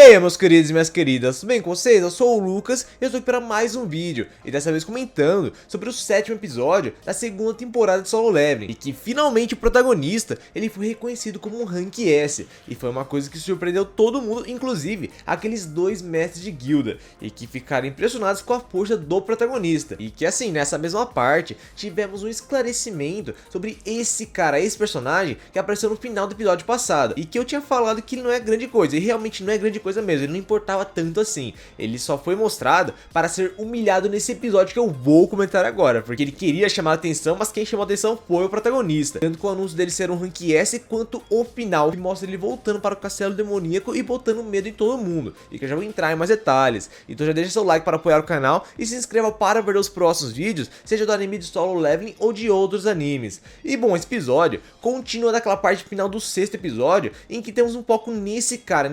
aí, meus queridos e minhas queridas, tudo bem com vocês? Eu sou o Lucas e eu estou aqui para mais um vídeo, e dessa vez comentando sobre o 7º episódio da segunda temporada de Solo Leveling, e que finalmente o protagonista, ele foi reconhecido como um Rank S, e foi uma coisa que surpreendeu todo mundo, inclusive aqueles dois mestres de guilda, e que ficaram impressionados com a força do protagonista, e que assim, nessa mesma parte, tivemos um esclarecimento sobre esse cara, esse personagem, que apareceu no final do episódio passado, e que eu tinha falado que ele não é grande coisa, e realmente não é grande coisa mesmo, ele não importava tanto assim, ele só foi mostrado para ser humilhado nesse episódio que eu vou comentar agora, porque ele queria chamar a atenção, mas quem chamou a atenção foi o protagonista, tanto com o anúncio dele ser um Rank S, quanto o final, que mostra ele voltando para o castelo demoníaco e botando medo em todo mundo, e que eu já vou entrar em mais detalhes, então já deixa seu like para apoiar o canal, e se inscreva para ver os próximos vídeos, seja do anime de Solo Leveling ou de outros animes. E bom, esse episódio continua daquela parte final do 6º episódio, em que temos um foco nesse cara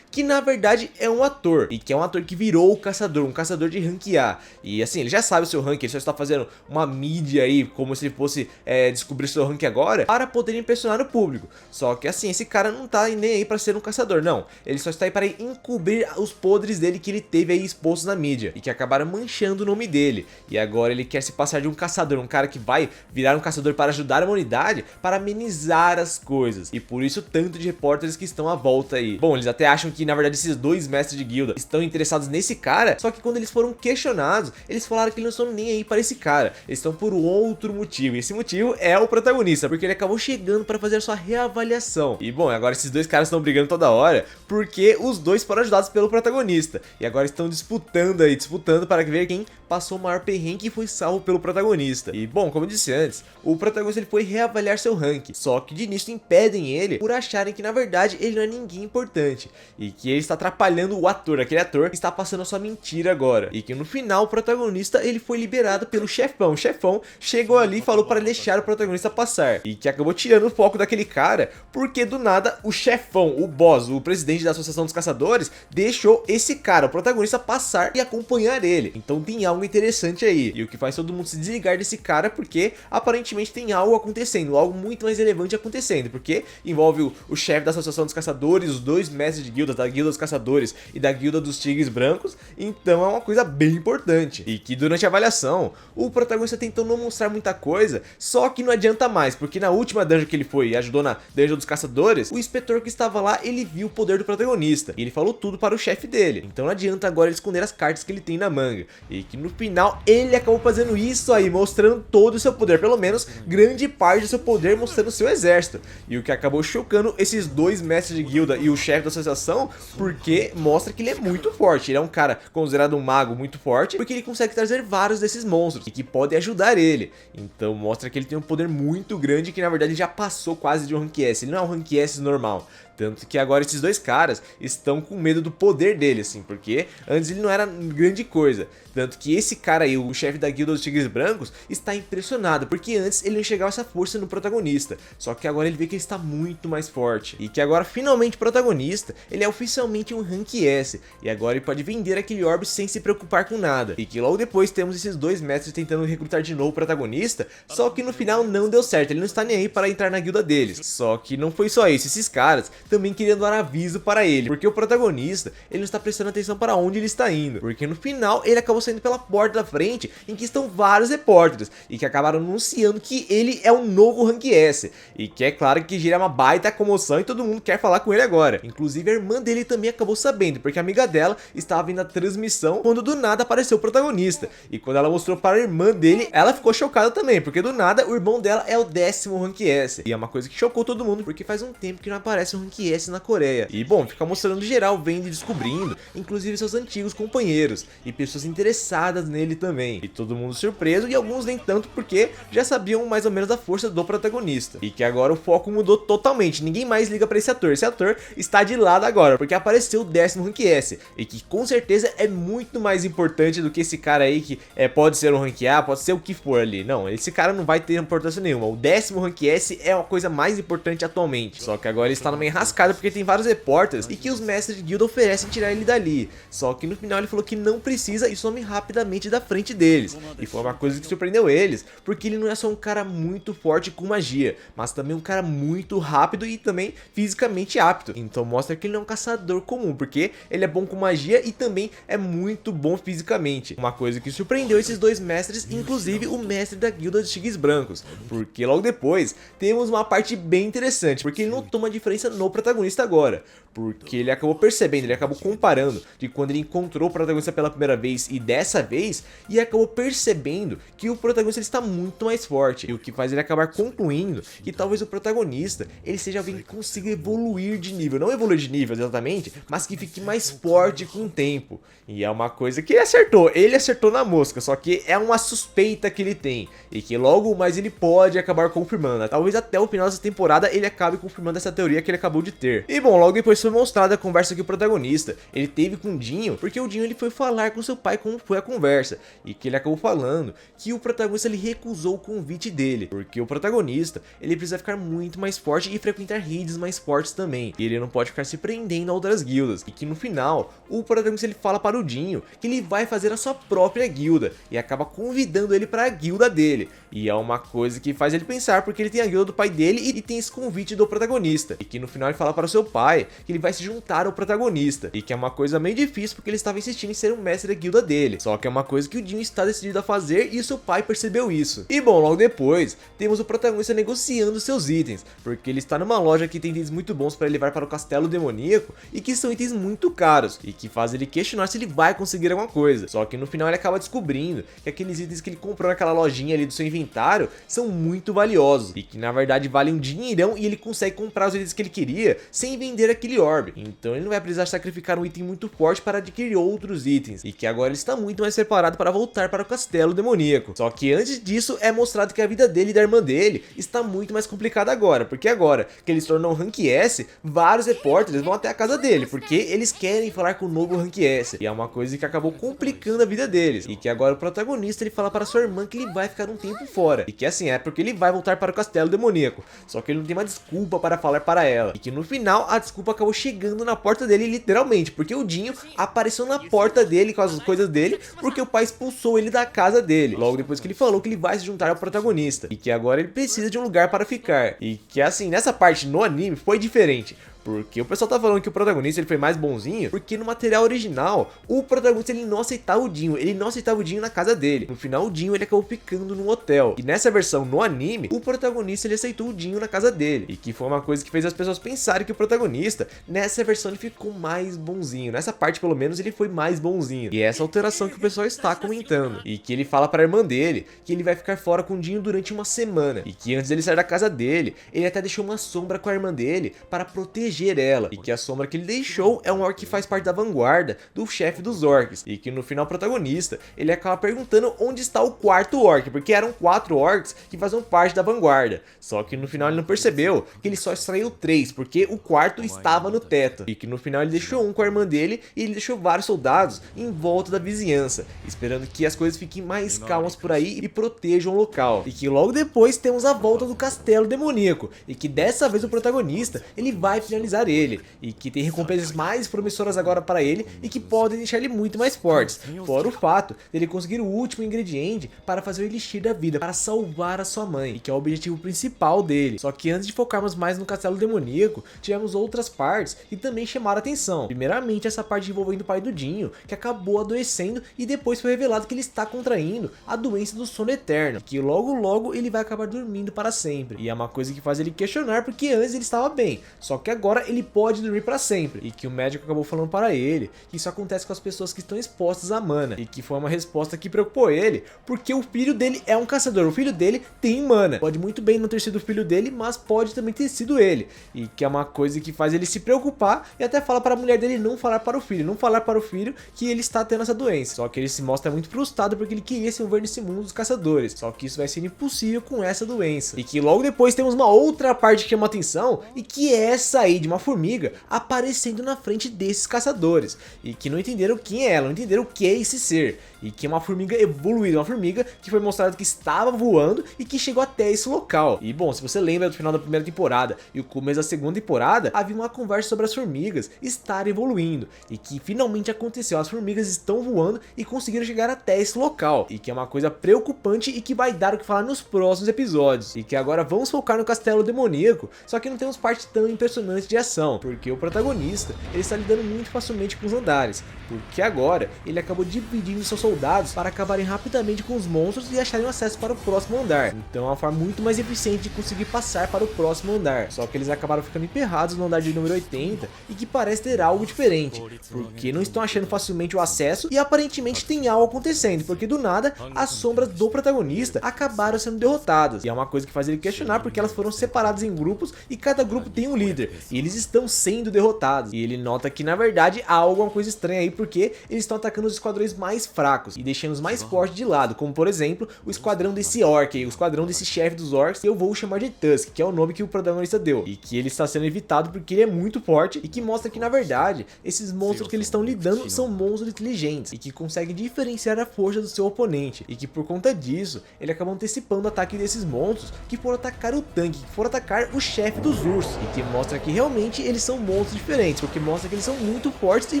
que na verdade é um ator, e que é um ator que virou o caçador, um caçador de rank A, e assim, ele já sabe o seu rank, ele só está fazendo uma mídia aí, como se ele fosse descobrir seu rank agora, para poder impressionar o público. Só que assim, esse cara não tá nem aí para ser um caçador, não, ele só está aí para encobrir os podres dele que ele teve aí expostos na mídia, e que acabaram manchando o nome dele, e agora ele quer se passar de um caçador, um cara que vai virar um caçador para ajudar a humanidade, para amenizar as coisas, e por isso tanto de repórteres que estão à volta aí. Bom, eles até acham que na verdade esses dois mestres de guilda estão interessados nesse cara, só que quando eles foram questionados, eles falaram que eles não estão nem aí para esse cara, eles estão por outro motivo, e esse motivo é o protagonista, porque ele acabou chegando para fazer a sua reavaliação. E bom, agora esses dois caras estão brigando toda hora, porque os dois foram ajudados pelo protagonista, e agora estão disputando para ver quem passou o maior perrengue e foi salvo pelo protagonista. E bom, como eu disse antes, o protagonista ele foi reavaliar seu rank, só que de início impedem ele por acharem que na verdade ele não é ninguém importante, e que ele está atrapalhando o ator, aquele ator que está passando a sua mentira agora, e que no final o protagonista ele foi liberado pelo chefão. O chefão chegou ali e falou para deixar o protagonista passar, e que acabou tirando o foco daquele cara, porque do nada o chefão, o boss, o presidente da Associação dos Caçadores, deixou esse cara, o protagonista, passar e acompanhar ele. Então tem algo interessante aí, e o que faz todo mundo se desligar desse cara, porque aparentemente tem algo acontecendo, algo muito mais relevante acontecendo, porque envolve o chefe da Associação dos Caçadores, os dois mestres de guilda, da Guilda dos Caçadores e da Guilda dos Tigres Brancos, então é uma coisa bem importante. E que durante a avaliação, o protagonista tentou não mostrar muita coisa, só que não adianta mais, porque na última dungeon que ele foi e ajudou na Dungeon dos Caçadores, o inspetor que estava lá, ele viu o poder do protagonista, e ele falou tudo para o chefe dele, então não adianta agora ele esconder as cartas que ele tem na manga, e que no final ele acabou fazendo isso aí, mostrando todo o seu poder, pelo menos grande parte do seu poder, mostrando o seu exército, e o que acabou chocando esses dois mestres de guilda e o chefe da associação, porque mostra que ele é muito forte, ele é um cara considerado um mago muito forte, porque ele consegue trazer vários desses monstros, e que podem ajudar ele, então mostra que ele tem um poder muito grande, que na verdade já passou quase de um Rank S, ele não é um Rank S normal. Tanto que agora esses dois caras estão com medo do poder dele, assim, porque antes ele não era grande coisa. Tanto que esse cara aí, o chefe da Guilda dos Tigres Brancos, está impressionado, porque antes ele não enxergava essa força no protagonista. Só que agora ele vê que ele está muito mais forte. E que agora, finalmente, o protagonista, ele é oficialmente um Rank S. E agora ele pode vender aquele orbe sem se preocupar com nada. E que logo depois temos esses dois mestres tentando recrutar de novo o protagonista, só que no final não deu certo, ele não está nem aí para entrar na guilda deles. Só que não foi só isso, esses caras também queriam dar aviso para ele, porque o protagonista, ele não está prestando atenção para onde ele está indo, porque no final ele acabou saindo pela porta da frente, em que estão vários repórteres, e que acabaram anunciando que ele é um novo Rank S, e que é claro que gira uma baita comoção e todo mundo quer falar com ele agora, inclusive a irmã dele também acabou sabendo, porque a amiga dela estava vendo a transmissão quando do nada apareceu o protagonista, e quando ela mostrou para a irmã dele, ela ficou chocada também, porque do nada o irmão dela é o 10º Rank S, e é uma coisa que chocou todo mundo, porque faz um tempo que não aparece um Rank S na Coreia. E bom, fica mostrando geral vendo e descobrindo, inclusive seus antigos companheiros e pessoas interessadas nele também. E todo mundo surpreso, e alguns nem tanto, porque já sabiam mais ou menos da força do protagonista. E que agora o foco mudou totalmente, ninguém mais liga pra esse ator está de lado agora, porque apareceu o 10º Rank S, e que com certeza é muito mais importante do que esse cara aí que pode ser um Rank A, pode ser o que for ali. Não, esse cara não vai ter importância nenhuma, o 10º Rank S é uma coisa mais importante atualmente. Só que agora ele está numa enrascada porque tem vários repórteres e que os mestres de guilda oferecem tirar ele dali. Só que no final ele falou que não precisa e some rapidamente da frente deles. E foi uma coisa que surpreendeu eles, porque ele não é só um cara muito forte com magia, mas também um cara muito rápido e também fisicamente apto. Então mostra que ele não é um caçador comum, porque ele é bom com magia e também é muito bom fisicamente. Uma coisa que surpreendeu esses dois mestres, inclusive o mestre da guilda dos Tigres Brancos, porque logo depois temos uma parte bem interessante, porque ele notou uma diferença no protagonista agora, porque ele acabou percebendo, ele acabou comparando de quando ele encontrou o protagonista pela primeira vez e dessa vez, e acabou percebendo que o protagonista ele está muito mais forte, e o que faz ele acabar concluindo que talvez o protagonista ele seja alguém que consiga evoluir de nível, não evoluir de nível exatamente, mas que fique mais forte com o tempo. E é uma coisa que ele acertou na mosca, só que é uma suspeita que ele tem, e que logo mais ele pode acabar confirmando, talvez até o final dessa temporada ele acabe confirmando essa teoria que ele acabou de ter. E bom, logo depois foi mostrada a conversa que o protagonista ele teve com o Dinho, porque o Dinho ele foi falar com seu pai como foi a conversa, e que ele acabou falando que o protagonista ele recusou o convite dele, porque o protagonista ele precisa ficar muito mais forte e frequentar redes mais fortes também, e ele não pode ficar se prendendo a outras guildas, e que no final o protagonista ele fala para o Dinho que ele vai fazer a sua própria guilda, e acaba convidando ele para a guilda dele, e é uma coisa que faz ele pensar, porque ele tem a guilda do pai dele e tem esse convite do protagonista, e que no final ele fala para o seu pai que ele vai se juntar ao protagonista, e que é uma coisa meio difícil porque ele estava insistindo em ser um mestre da guilda dele, só que é uma coisa que o Dinho está decidido a fazer e o seu pai percebeu isso. E bom, logo depois temos o protagonista negociando seus itens, porque ele está numa loja que tem itens muito bons para ele levar para o castelo demoníaco e que são itens muito caros e que faz ele questionar se ele vai conseguir alguma coisa, só que no final ele acaba descobrindo que aqueles itens que ele comprou naquela lojinha ali do seu inventário são muito valiosos e que na verdade valem um dinheirão e ele consegue comprar os itens que ele queria sem vender aquele orbe, então ele não vai precisar sacrificar um item muito forte para adquirir outros itens, e que agora ele está muito mais preparado para voltar para o castelo demoníaco. Só que antes disso é mostrado que a vida dele e da irmã dele está muito mais complicada agora, porque agora que ele se tornou um Rank S, vários repórteres vão até a casa dele, porque eles querem falar com o novo Rank S, e é uma coisa que acabou complicando a vida deles, e que agora o protagonista ele fala para sua irmã que ele vai ficar um tempo fora, e que assim é porque ele vai voltar para o castelo demoníaco, só que ele não tem uma desculpa para falar para ela, e que no final a desculpa acabou chegando na porta dele literalmente, porque o Dinho apareceu na porta dele com as coisas dele, porque o pai expulsou ele da casa dele, logo depois que ele falou que ele vai se juntar ao protagonista, e que agora ele precisa de um lugar para ficar, e que assim, nessa parte no anime foi diferente, porque o pessoal tá falando que o protagonista ele foi mais bonzinho, porque no material original, o protagonista ele não aceitava o Dinho, ele não aceitava o Dinho na casa dele. No final o Dinho ele acabou ficando num hotel. E nessa versão no anime, o protagonista ele aceitou o Dinho na casa dele. E que foi uma coisa que fez as pessoas pensarem que o protagonista, nessa versão ele ficou mais bonzinho. Nessa parte pelo menos ele foi mais bonzinho. E é essa alteração que o pessoal está comentando. E que ele fala para a irmã dele que ele vai ficar fora com o Dinho durante uma semana. E que antes dele sair da casa dele, ele até deixou uma sombra com a irmã dele para proteger ela, e que a sombra que ele deixou é um orc que faz parte da vanguarda do chefe dos orcs, e que no final o protagonista ele acaba perguntando onde está o quarto orc, porque eram 4 orcs que faziam parte da vanguarda, só que no final ele não percebeu que ele só extraiu 3, porque o quarto estava no teto, e que no final ele deixou um com a irmã dele e ele deixou vários soldados em volta da vizinhança, esperando que as coisas fiquem mais calmas por aí e protejam o local, e que logo depois temos a volta do castelo demoníaco, e que dessa vez o protagonista ele vai finalizar ele, e que tem recompensas mais promissoras agora para ele e que podem deixar ele muito mais fortes, fora o fato dele conseguir o último ingrediente para fazer o elixir da vida, para salvar a sua mãe, e que é o objetivo principal dele. Só que antes de focarmos mais no castelo demoníaco, tivemos outras partes que também chamaram a atenção. Primeiramente essa parte envolvendo o pai do Dinho, que acabou adoecendo e depois foi revelado que ele está contraindo a doença do sono eterno, que logo ele vai acabar dormindo para sempre, e é uma coisa que faz ele questionar, porque antes ele estava bem, só que agora ele pode dormir para sempre, e que o médico acabou falando para ele que isso acontece com as pessoas que estão expostas à mana, e que foi uma resposta que preocupou ele, porque o filho dele é um caçador, o filho dele tem mana, pode muito bem não ter sido o filho dele, mas pode também ter sido ele, e que é uma coisa que faz ele se preocupar, e até fala para a mulher dele não falar para o filho, que ele está tendo essa doença, só que ele se mostra muito frustrado porque ele queria se envolver nesse mundo dos caçadores, só que isso vai ser impossível com essa doença, e que logo depois temos uma outra parte que chama atenção, e que é essa aí de uma formiga aparecendo na frente desses caçadores, e que não entenderam quem é ela, não entenderam o que é esse ser, e que é uma formiga evoluída, uma formiga que foi mostrado que estava voando e que chegou até esse local. E bom, se você lembra do final da primeira temporada e o começo da segunda temporada, havia uma conversa sobre as formigas estarem evoluindo, e que finalmente aconteceu, as formigas estão voando e conseguiram chegar até esse local, e que é uma coisa preocupante e que vai dar o que falar nos próximos episódios, e que agora vamos focar no castelo demoníaco, só que não temos parte tão impressionante de ação, porque o protagonista ele está lidando muito facilmente com os andares, porque agora ele acabou dividindo seus soldados para acabarem rapidamente com os monstros e acharem acesso para o próximo andar. Então é uma forma muito mais eficiente de conseguir passar para o próximo andar, só que eles acabaram ficando emperrados no andar de número 80 e que parece ter algo diferente, porque não estão achando facilmente o acesso e aparentemente tem algo acontecendo, porque do nada as sombras do protagonista acabaram sendo derrotadas, e é uma coisa que faz ele questionar porque elas foram separadas em grupos e cada grupo tem um líder, e eles estão sendo derrotados, e ele nota que na verdade há alguma coisa estranha aí, porque eles estão atacando os esquadrões mais fracos e deixando os mais fortes de lado, como por exemplo o esquadrão desse orc aí, o esquadrão desse chefe dos orcs, que eu vou chamar de Tusk, que é o nome que o protagonista deu, e que ele está sendo evitado porque ele é muito forte, e que mostra que na verdade esses monstros que eles estão lidando são monstros inteligentes e que conseguem diferenciar a força do seu oponente, e que por conta disso ele acaba antecipando o ataque desses monstros que foram atacar o tanque, que foram atacar o chefe dos ursos, e que mostra que realmente eles são monstros diferentes, porque mostra que eles são muito fortes e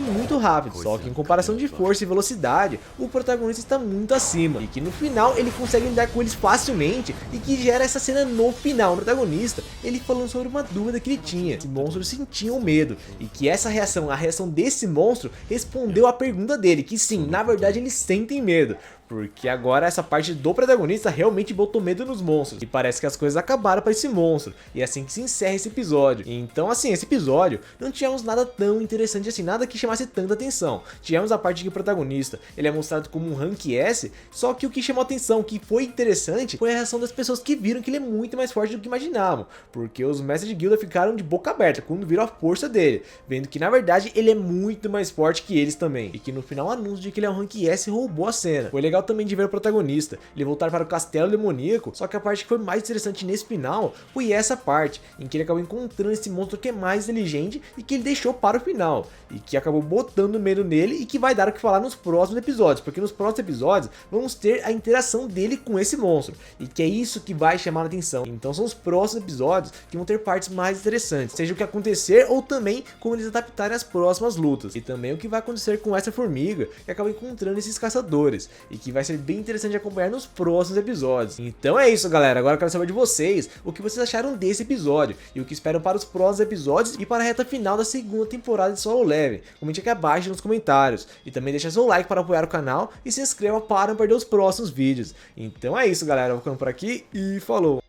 muito rápidos, só que em comparação de força e velocidade o protagonista está muito acima, e que no final ele consegue lidar com eles facilmente, e que gera essa cena no final, o protagonista ele falando sobre uma dúvida que ele tinha, se monstros sentiam medo, e que essa reação, a reação desse monstro respondeu à pergunta dele, que sim, na verdade eles sentem medo, porque agora essa parte do protagonista realmente botou medo nos monstros, e parece que as coisas acabaram para esse monstro, e é assim que se encerra esse episódio. Então assim, esse episódio não tivemos nada tão interessante assim, nada que chamasse tanta atenção. Tivemos a parte que o protagonista ele é mostrado como um rank S, só que o que chamou atenção, o que foi interessante, foi a reação das pessoas que viram que ele é muito mais forte do que imaginavam, porque os mestres de guilda ficaram de boca aberta quando viram a força dele, vendo que na verdade ele é muito mais forte que eles também, e que no final o anúncio de que ele é um rank S roubou a cena. Foi legal também de ver o protagonista ele voltar para o castelo demoníaco, só que a parte que foi mais interessante nesse final foi essa parte em que ele acabou encontrando esse monstro que é mais inteligente e que ele deixou para o final, e que acabou botando medo nele, e que vai dar o que falar nos próximos episódios, porque nos próximos episódios vamos ter a interação dele com esse monstro, e que é isso que vai chamar a atenção. Então são os próximos episódios que vão ter partes mais interessantes, seja o que acontecer ou também como eles adaptarem as próximas lutas, e também o que vai acontecer com essa formiga que acaba encontrando esses caçadores, e que vai ser bem interessante de acompanhar nos próximos episódios. Então é isso, galera, agora eu quero saber de vocês o que vocês acharam desse episódio e o que esperam para os próximos episódios e para a reta final da segunda temporada de Solo Leveling. Comente aqui abaixo nos comentários, e também deixa seu like para apoiar o canal e se inscreva para não perder os próximos vídeos. Então é isso, galera, eu vou ficando por aqui e falou!